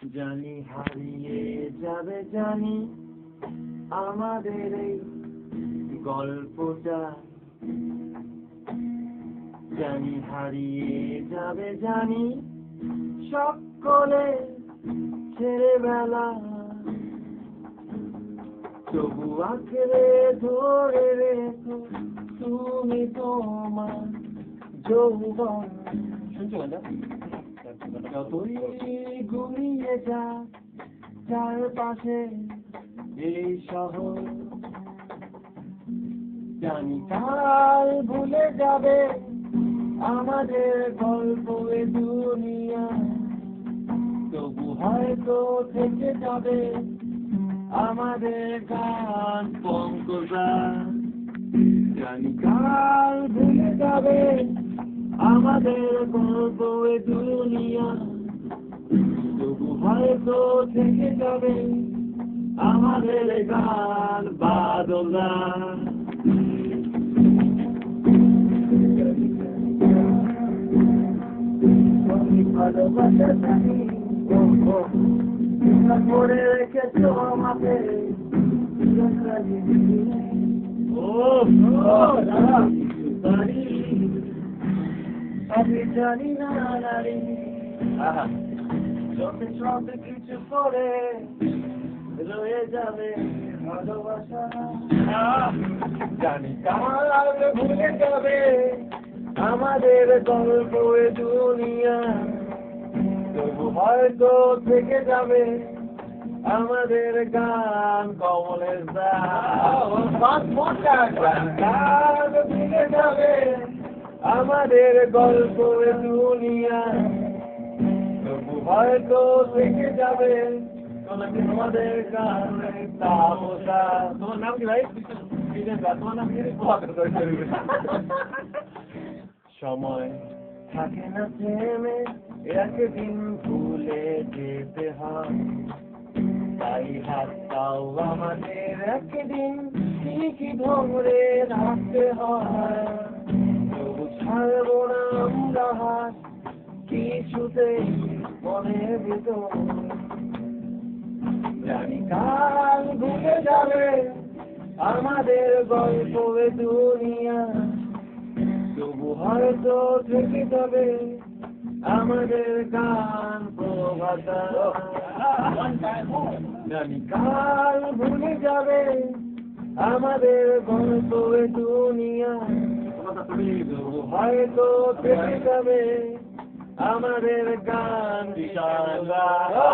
জানি হারিয়ে যাবে, জানি আমাদের এই গল্পটা, জানি হারিয়ে যাবে, জানি সকলে ছেলেবেলা, তবু আঁকড়ে ধরে রেখো তুমি তোমার যৌবন। শুনছো গানটা? যতই ঘুমিয়ে যা চারপাশে এই শহর, জানি কাল ভুলে যাবে আমাদের গল্প এ দুনিয়া, তবু হয়তো থেকে যাবে আমাদের গান পঙ্কজা। জানি কাল ভুলে যাবে আমাদের গল্প এ দুনিয়া, তবু হয়তো থেকে যাবে আমাদের গান বাদলা। ভালোবাসা জানি করে রেখেছো আমাকে, আমি জানি না নারী চোখে সব কিছু করে রয়ে যাবে ভালোবাসা। জানি কাল ভুলে যাবে আমাদের গল্প এ দুনিয়া, তবু হয়তো থেকে যাবে আমাদের গান কমলের কাল ভুলে যাবে আমাদের গল্প এ দুনিয়া, তবু হয়তো থেকে যাবে আমাদের গান তামসা। তোমার নাম কি ভাই? তোমার নাম কি? সময় থাকে না থেমে, একদিন ভুলে যেতে হয়, তাই হাতটাও আমাদের একদিন ঠিকই ধরে রাখতে হয়। তবু ছাড়বো না আমরা হাত কিছুতে মনের ভিতর, জানি কাল ভুলে যাবে আমাদের গল্প এ দুনিয়া, তবু হয়তো থেকে যাবে আমাদের গান প্রভাতা। জানি কাল ভুলে যাবে আমাদের গল্প এ দুনিয়া, তবু হয়তো থেকে যাবে আমাদের গান বিশাল।